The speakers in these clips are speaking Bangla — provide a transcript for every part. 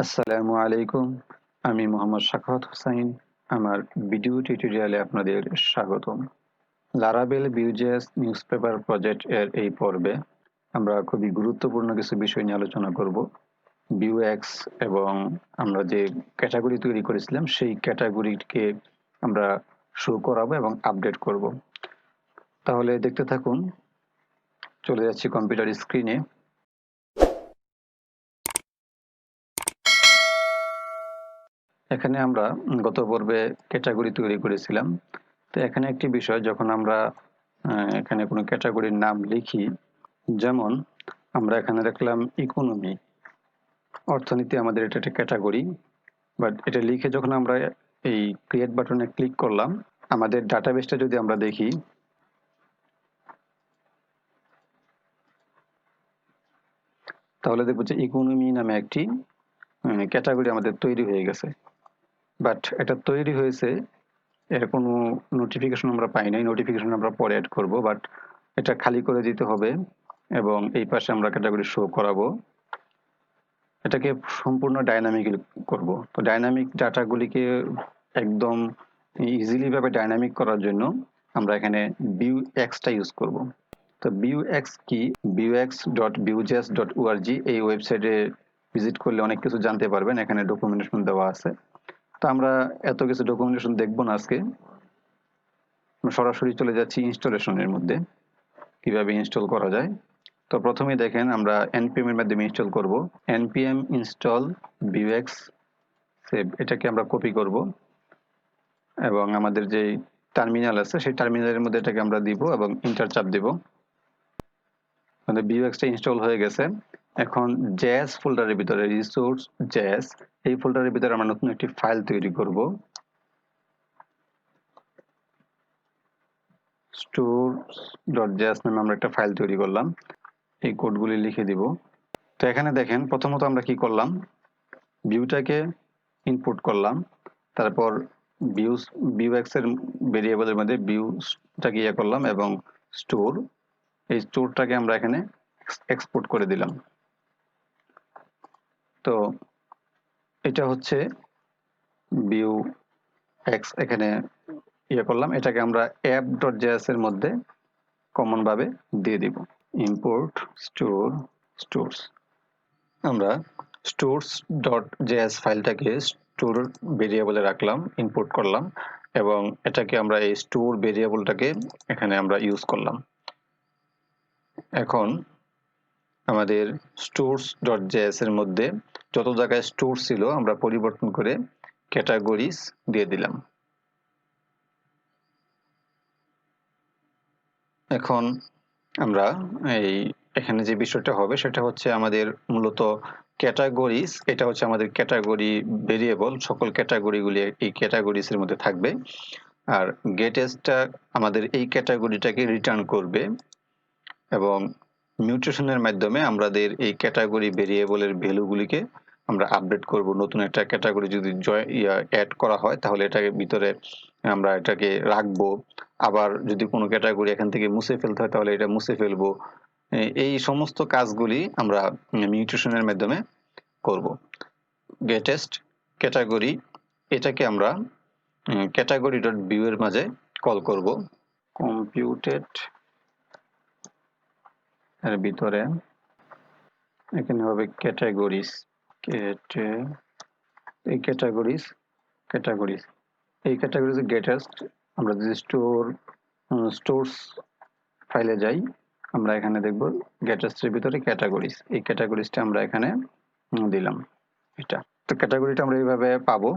আসসালামু আলাইকুম। আমি মোহাম্মদ শাখাওয়াত হোসাইন। আমার ভিডিও টিউটোরিয়ালে আপনাদের স্বাগতম। লারাবেল ভিউজেস নিউজপেপার প্রজেক্ট এর এই পর্বে আমরা খুবই গুরুত্বপূর্ণ কিছু বিষয় নিয়ে আলোচনা করব। ভিউএক্স এবং আমরা যে ক্যাটাগরি তৈরি করেছিলাম সেই ক্যাটাগরিকে আমরা শো করাবো এবং আপডেট করব। তাহলে দেখতে থাকুন। চলে যাচ্ছি কম্পিউটার স্ক্রিনে। এখানে আমরা গত পর্বে ক্যাটাগরি তৈরি করেছিলাম। তো এখানে একটি বিষয়, যখন আমরা এখানে কোনো ক্যাটাগরির নাম লিখি, যেমন আমরা এখানে দেখলাম ইকোনমি, অর্থনীতি, আমাদের এটা একটা ক্যাটাগরি। বাট এটা লিখে যখন আমরা এই ক্রিয়েট বাটনে ক্লিক করলাম, আমাদের ডাটাবেসটা যদি আমরা দেখি, তাহলে দেখবো যে ইকোনমি নামে একটি ক্যাটাগরি আমাদের তৈরি হয়ে গেছে। বাট এটা তৈরি হয়েছে, এর কোনো নোটিফিকেশন আমরা পাই নাই। নোটিফিকেশন আমরা পরে অ্যাড করব, বাট এটা খালি করে দিতে হবে এবং এই পাশে আমরা ক্যাটাগরি শো করাবো। এটাকে সম্পূর্ণ ডাইনামিক করব। তো ডাইনামিক ডাটাগুলিকে একদম ইজিলি ভাবে ডাইনামিক করার জন্য আমরা এখানে VUEX-টা ইউজ করব। তো VUEX কি? vuex.vueges.org এই ওয়েবসাইটে ভিজিট করলে অনেক কিছু জানতে পারবেন। এখানে ডকুমেন্টেশন দেওয়া আছে। তো আমরা এত কিছু ডকুমেন্টেশন দেখব না আজকে। সরাসরি চলে যাচ্ছি ইনস্টলেশনের মধ্যে, কিভাবে ইনস্টল করা যায়। তো প্রথমেই দেখেন আমরা npm এর মাধ্যমে ইনস্টল করব। npm install vuex save, এটাকে আমরা কপি করব এবং আমাদের যে টার্মিনাল আছে সেই টার্মিনালের মধ্যে এটাকে আমরা দিব এবং এন্টার চাপ দেব। আমাদের vuex-টা ইনস্টল হয়ে গেছে। এখন js ফোল্ডারের ভিতরে রিসোর্স js, এই ফোল্ডারের ভিতরে আমরা নতুন একটি ফাইল তৈরি করব। stores.js নামে আমরা একটা ফাইল তৈরি করলাম। এই কোডগুলি লিখে দিব। তো এখানে দেখেন, প্রথমত আমরা কি করলাম, ভিউটাকে ইনপুট করলাম, তারপর ভিউএক্স এর ভেরিয়েবলের মধ্যে ভিউটাকে ইয়ে করলাম এবং স্টোর, এই স্টোরটাকে আমরা এখানে এক্সপোর্ট করে দিলাম। তো এটা হচ্ছে ভিউএক্স, এখানে ইয়ে করলাম। এটাকে আমরা app.js এর মধ্যে কমন ভাবে দিয়ে দিব। ইম্পোর্ট স্টোরস, আমরা stores.js ফাইলটাকে স্টোর ভেরিয়েবলে রাখলাম, ইনপুট করলাম এবং এটাকে আমরা এই স্টোর ভেরিয়েবলটাকে এখানে আমরা ইউজ করলাম। এখন আমাদের stores.js এর মধ্যে যত জায়গায় স্টোর ছিল আমরা পরিবর্তন করে ক্যাটাগরিজ দিয়ে দিলাম। এখন আমরা এখানে যে বিষয়টা হবে সেটা হচ্ছে আমাদের মূলত ক্যাটাগরিজ, এটা হচ্ছে আমাদের ক্যাটাগরি ভেরিয়েবল। সকল ক্যাটাগরিগুলি এই ক্যাটাগরিজ এর মধ্যে থাকবে আর গেটেস্টটা আমাদের এই ক্যাটাগরিটাকে রিটার্ন করবে এবং মিউটেশনের মাধ্যমে আমাদের এই ক্যাটাগরি ভেরিয়েবলের ভ্যালুগুলিকে আমরা আপডেট করব। নতুন একটা ক্যাটাগরি যদি অ্যাড করা হয় তাহলে এটাকে ভিতরে আমরা এটাকে রাখবো, আবার যদি কোনো ক্যাটাগরি এখান থেকে মুছে ফেলতে হয় তাহলে এটা মুছে ফেলবো। এই সমস্ত কাজগুলি আমরা মিউটেশনের মাধ্যমে করব। গেটেস্ট ক্যাটাগরি, এটাকে আমরা category.view এর মাঝে কল করব। কম্পিউটেড এর ভিতরে এখানে হবে ক্যাটাগরিজ, এই ক্যাটাগরিজ এই ক্যাটাগরিজ গেটেস্ট। আমরা যদি স্টোরস ফাইলে যাই, আমরা এখানে দেখব গেটেস্টের ভিতরে ক্যাটাগরিজ, এই ক্যাটাগরিজটা আমরা এখানে দিলাম। এটা তো ক্যাটাগরিটা আমরা এইভাবে পাবো।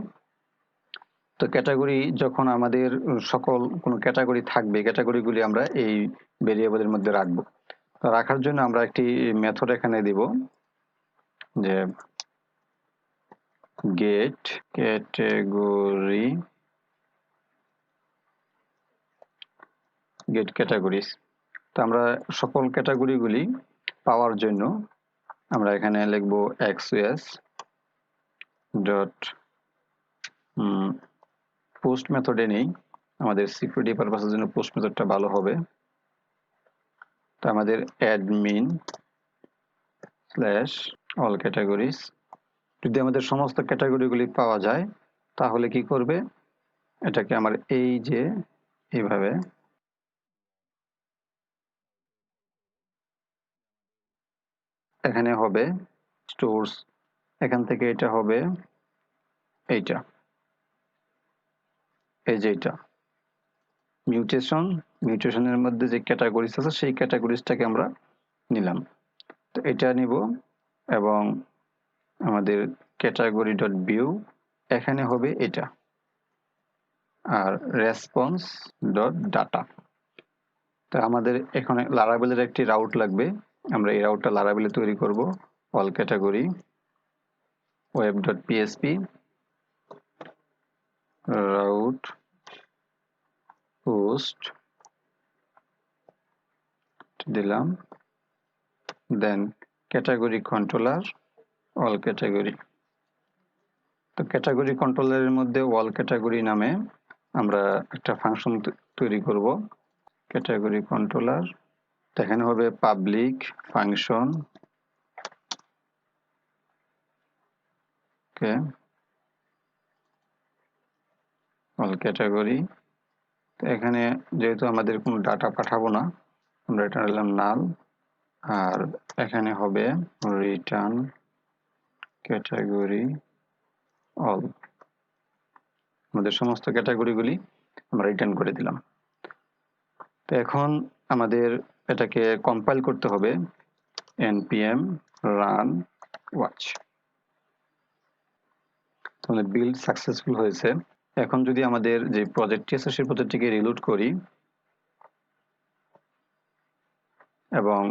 তো ক্যাটাগরি যখন আমাদের সকল কোনো ক্যাটাগরি থাকবে, ক্যাটাগরিগুলি আমরা এই ভেরিয়েবলের মধ্যে রাখবো। রাখার জন্য আমরা একটি মেথড এখানে দিব যে গেট ক্যাটাগরিজ। তো আমরা সকল ক্যাটাগরিগুলি পাওয়ার জন্য আমরা এখানে লিখব axios ডট পোস্ট মেথডে নেই, আমাদের সিকিউরিটি পারপাসের জন্য পোস্ট মেথডটা ভালো হবে। তো আমাদের admin / all categories যদি আমাদের সমস্ত ক্যাটাগরিগুলি পাওয়া যায় তাহলে কি করবে, এটাকে আমার এই যে এইভাবে এখানে হবে স্টোরস, এখান থেকে এটা হবে এইটা, এই যে এটা মিউটেশনের মধ্যে যে ক্যাটাগরিজ আছে সেই ক্যাটাগরিজটাকে আমরা নিলাম। তো এটা নিব এবং আমাদের ক্যাটাগরি ডট ভিউ এখানে হবে এটা, আর রেসপন্স ডট ডাটা। তো আমাদের এখানে লারাভেলের একটি রাউট লাগবে, আমরা এই রাউটটা লারাভেলে তৈরি করব। All category web dot PSP route post দিলাম, দেন ক্যাটাগরি কন্ট্রোলার অল ক্যাটাগরি। তো ক্যাটাগরি কন্ট্রোলারের মধ্যে অল ক্যাটাগরি নামে আমরা একটা ফাংশন তৈরি করব, ক্যাটাগরি কন্ট্রোলার। এখানে হবে পাবলিক ফাংশন কে অল ক্যাটাগরি। তো এখানে যেহেতু আমাদের কোনো ডাটা পাঠাবো না, আমরা এটা নিলাম নাল, আর এখানে হবে রিটার্ন ক্যাটাগরি অল, আমাদের সমস্ত ক্যাটাগরিগুলি আমরা রিটার্ন করে দিলাম। তো এখন আমাদের এটাকে কম্পাইল করতে হবে, npm run watch। তাহলে বিল্ড সাকসেসফুল হয়েছে। এখন যদি আমাদের যে প্রজেক্টটি আছে সেই প্রজেক্টটিকে রিলোড করি এবং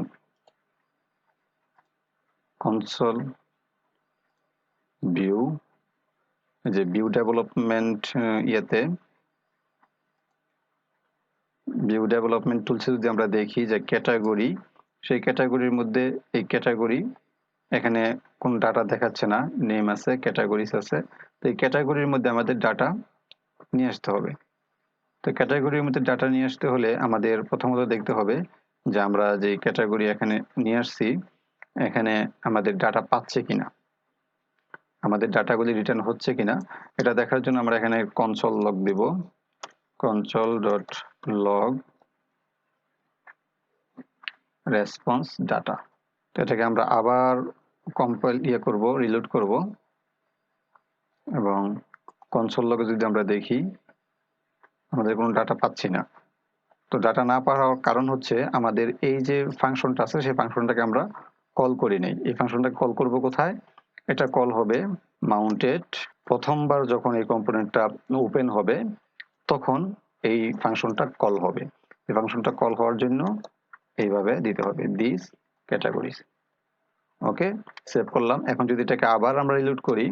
কনসোল ভিউ, যে ভিউ ডেভেলপমেন্ট ভিউ ডেভেলপমেন্ট টুলসে যদি আমরা দেখি যে ক্যাটাগরি, সেই ক্যাটাগরির মধ্যে এই ক্যাটাগরি এখানে কোন ডাটা দেখাচ্ছে না, নেম আছে, ক্যাটাগরিজ আছে। তো এই ক্যাটাগরির মধ্যে আমাদের ডাটা নিয়ে আসতে হবে। তো ক্যাটাগরির মধ্যে ডাটা নিয়ে আসতে হলে আমাদের প্রথমত দেখতে হবে যে আমরা যে ক্যাটাগরি এখানে নিয়ে আসছি এখানে আমাদের ডাটা পাচ্ছে কিনা, আমাদের ডাটাগুলি রিটার্ন হচ্ছে কিনা এটা দেখার জন্য আমরা এখানে কনসোল লগ দিব, console dot log response data. তো এটাকে আমরা আবার কম্পাইল করব, রিলোড করব এবং কনসোল লগে যদি আমরা দেখি আমাদের কোনো ডাটা পাচ্ছি না। তো ডাটা না পাওয়ার কারণ হচ্ছে আমাদের এই যে ফাংশনটা আছে সেই ফাংশনটাকে আমরা কল করি নাই। এই ফাংশনটাকে কল করব কোথায়, এটা কল হবে মাউন্টেড, প্রথমবার যখন এই কম্পোনেন্টটা ওপেন হবে তখন এই ফাংশনটা কল হবে। এই ফাংশনটা কল হওয়ার জন্য এইভাবে দিতে হবে দিস ক্যাটাগরিজ। ওকে, সেভ করলাম। এখন যদি এটাকে আবার আমরা রিলোড করি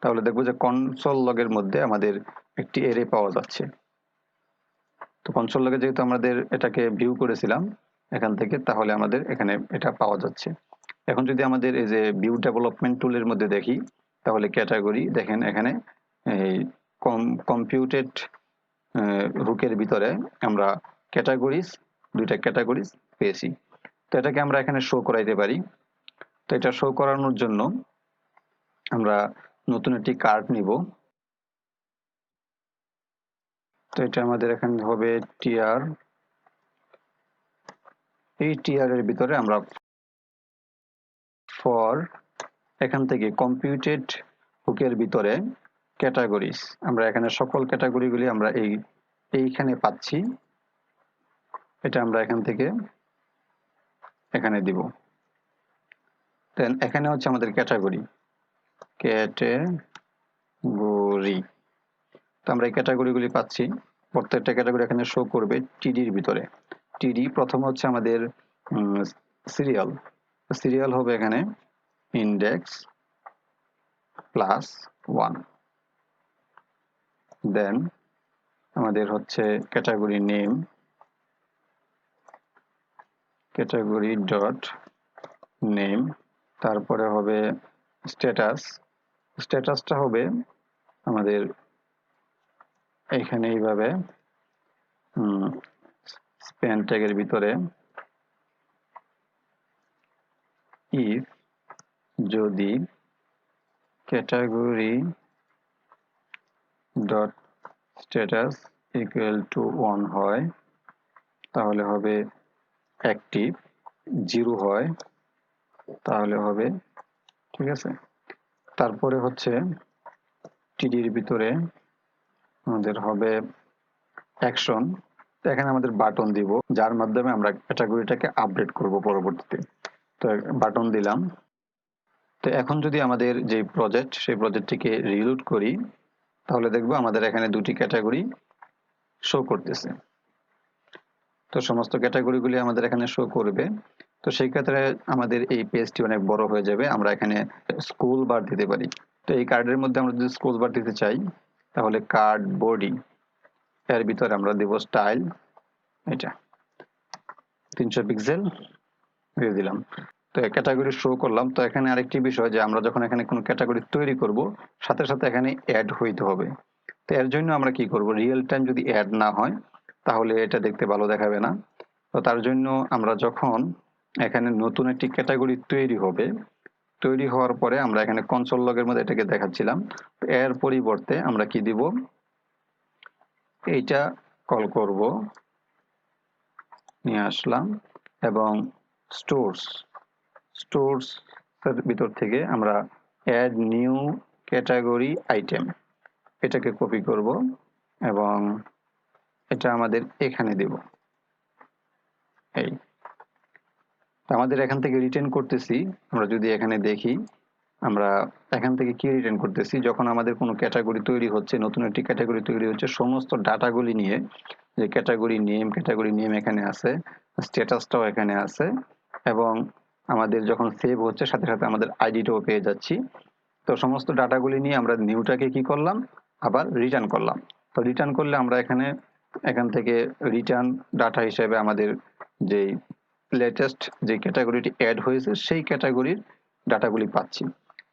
তাহলে দেখবো যে কনসোল লগের মধ্যে আমাদের একটি এরে পাওয়া যাচ্ছে। তো কনসোল লগে যেহেতু আমাদের এটাকে ভিউ করেছিলাম এখান থেকে, তাহলে আমাদের এখানে এটা পাওয়া যাচ্ছে। এখন যদি আমাদের এই যে ভিউ ডেভেলপমেন্ট টুলের মধ্যে দেখি তাহলে ক্যাটাগরি দেখেন এখানে এই কম্পিউটেড হুকের ভিতরে আমরা ক্যাটাগরিজ, দুইটা ক্যাটাগরিজ পেয়েছি। তো এটাকে আমরা এখানে শো করাইতে পারি। তো এটা শো করানোর জন্য আমরা নতুন একটি কার্ড নিব। তো এটা আমাদের এখানে হবে টিআর, এই টিআর এর ভিতরে আমরা ফর এখান থেকে কম্পিউটেড হুকের ভিতরে ক্যাটাগরিজ, আমরা এখানে সকল ক্যাটাগরিগুলি আমরা এইখানে পাচ্ছি, এটা আমরা এখান থেকে এখানে দিব। দেন এখানে হচ্ছে আমাদের ক্যাটাগরি, তো আমরা এই ক্যাটাগরিগুলি পাচ্ছি। প্রত্যেকটা ক্যাটাগরি এখানে শো করবে টিডির ভিতরে। টিডি প্রথম হচ্ছে আমাদের সিরিয়াল, সিরিয়াল হবে এখানে ইন্ডেক্স প্লাস 1। দেন আমাদের হচ্ছে category name, category dot name, তারপরে হবে স্ট্যাটাস, স্ট্যাটাসটা হবে আমাদের এইখানে এইভাবে স্প্যান ট্যাগের ভিতরে ইফ যদি category dot status equal to 1 হয় তাহলে হবে অ্যাক্টিভ, 0 হয় তাহলে হবে, ঠিক আছে। তারপরে হচ্ছে টিডির ভিতরে আমাদের হবে অ্যাকশন, এখানে আমাদের বাটন দিব যার মাধ্যমে আমরা ক্যাটাগরিটাকে আপডেট করব পরবর্তীতে। তো বাটন দিলাম। তো এখন যদি আমাদের যে প্রজেক্ট সেই প্রজেক্টটিকে রিলোড করি তাহলে দেখবো আমাদের এখানে দুটি ক্যাটাগরি শো করতেছে। তো সমস্ত ক্যাটাগরিগুলি আমাদের এখানে শো করবে। তো সেই ক্ষেত্রে আমাদের এই পেজটি অনেক বড় হয়ে যাবে, আমরা এখানে স্কুল বার দিতে পারি। তো এই কার্ডের মধ্যে আমরা যদি স্কুল বার দিতে চাই তাহলে কার্ড বডি এর ভিতরে আমরা দেব স্টাইল, এটা 300 পিক্সেল দিয়ে দিলাম। তো ক্যাটাগরি শো করলাম। তো এখানে আরেকটি বিষয় যে আমরা যখন এখানে কোনো ক্যাটাগরি তৈরি করব সাথে সাথে এখানে অ্যাড হইতে হবে। তো এর জন্য আমরা কি করব, রিয়েল টাইম যদি অ্যাড না হয় তাহলে এটা দেখতে ভালো দেখাবে না। তো তার জন্য আমরা যখন এখানে নতুন একটি ক্যাটাগরি তৈরি হবে, তৈরি হওয়ার পরে আমরা এখানে কনসোল লগের মধ্যে এটাকে দেখাচ্ছিলাম, এর পরিবর্তে আমরা কি দিব, এইটা কল করব, নিয়ে আসলাম এবং স্টোরস এর ভিতর থেকে আমরা অ্যাড নিউ ক্যাটাগরি আইটেম এটাকে কপি করব এবং এটা আমাদের এখানে দেব। এই আমাদের এখান থেকে রিটার্ন করতেছি, আমরা যদি এখানে দেখি আমরা এখান থেকে কি রিটার্ন করতেছি, যখন আমাদের কোনো ক্যাটাগরি তৈরি হচ্ছে, নতুন একটি ক্যাটাগরি তৈরি হচ্ছে, সমস্ত ডাটাগুলি নিয়ে, যে ক্যাটাগরি নেম এখানে আছে, স্ট্যাটাসটাও এখানে আছে এবং আমাদের যখন সেভ হচ্ছে সাথে সাথে আমাদের আইডিটাও পেয়ে যাচ্ছি। তো সমস্ত ডাটাগুলি নিয়ে আমরা নিউটাকে কি করলাম, আবার রিটার্ন করলাম। তো রিটার্ন করলে আমরা এখান থেকে রিটার্ন ডাটা হিসেবে আমাদের যে লেটেস্ট যে ক্যাটাগরিটি অ্যাড হয়েছে সেই ক্যাটাগরির ডাটাগুলি পাচ্ছি।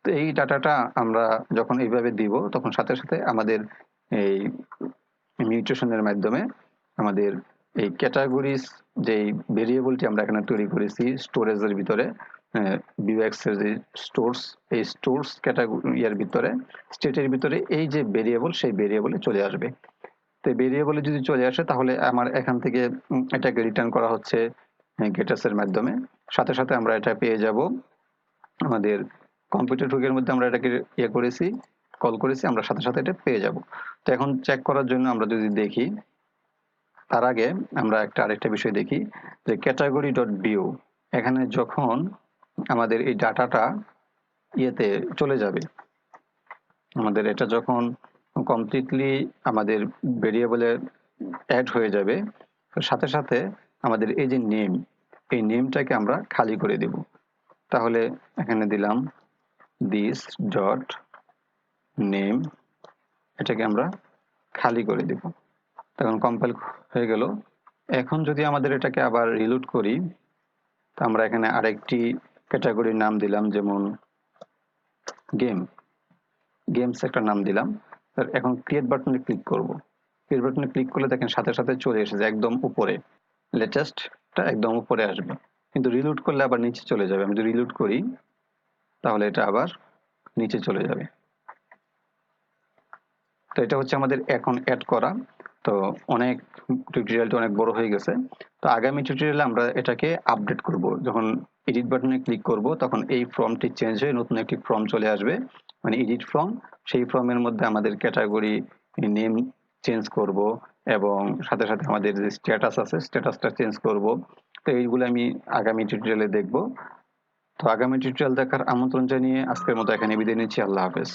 তো এই ডাটাটা আমরা যখন এইভাবে দিব তখন সাথে সাথে আমাদের এই মিউটেশনের মাধ্যমে আমাদের এই ক্যাটাগরিজ যেই ভেরিয়েবলটি আমরা এখানে তৈরি করেছি স্টোরেজের ভিতরে, ভিউএক্স এর যে স্টোরস, এই স্টোরস ক্যাটাগরি এর ভিতরে স্টেটের ভিতরে এই যে ভেরিয়েবল সেই ভেরিয়েবলে চলে আসবে। তো ভেরিয়েবলে যদি চলে আসে তাহলে আমার এখান থেকে এটাকে রিটার্ন করা হচ্ছে গেটাস এর মাধ্যমে, সাথে সাথে আমরা এটা পেয়ে যাব আমাদের কম্পিউটার হুকের মধ্যে আমরা এটাকে করেছি, কল করেছি, আমরা সাথে সাথে এটা পেয়ে যাব। তো এখন চেক করার জন্য আমরা যদি দেখি, তার আগে আমরা আরেকটা বিষয় দেখি যে ক্যাটাগরি ডট ভিউ, এখানে যখন আমাদের এই ডাটাটা চলে যাবে, আমাদের এটা যখন কমপ্লিটলি আমাদের ভেরিয়েবলে অ্যাড হয়ে যাবে, সাথে সাথে আমাদের এই যে নেম, এই নেমটাকে আমরা খালি করে দেব। তাহলে এখানে দিলাম দিস ডট নেম, এটাকে আমরা খালি করে দেব। তখন কম্পাইল হয়ে গেল। এখন যদি আমাদের এটাকে আবার রিলোড করি, তো আমরা এখানে আরেকটি ক্যাটাগরির নাম দিলাম, যেমন গেমস একটা নাম দিলাম। এখন ক্রিয়েট বাটনে ক্লিক করব। ক্রিয়েট বাটনে ক্লিক করলে দেখেন সাথে সাথে চলে এসেছে একদম উপরে, লেটেস্টটা একদম উপরে আসবে, কিন্তু রিলোড করলে আবার নিচে চলে যাবে। আমি যদি রিলোড করি তাহলে এটা আবার নিচে চলে যাবে। তো এটা হচ্ছে আমাদের এখন অ্যাড করা। তো টিউটোরিয়ালটা অনেক বড় হয়ে গেছে। তো আগামী টিউটোরিয়ালে আমরা এটাকে আপডেট করব। যখন এডিট বাটনে ক্লিক করব তখন এই ফর্মটি চেঞ্জ হয়ে নতুন একটি ফর্ম চলে আসবে, মানে এডিট ফর্ম। সেই ফর্মের মধ্যে আমাদের ক্যাটাগরি নেম চেঞ্জ করব এবং সাথে সাথে আমাদের যে স্ট্যাটাস আছে স্ট্যাটাসটা চেঞ্জ করব। তো এইগুলো আমি আগামী টিউটোরিয়ালে দেখব। তো আগামী টিউটোরিয়াল দেখার আমন্ত্রণ জানিয়ে আজকের মতো এখানে বিদায় নিচ্ছি। আল্লাহ হাফেজ।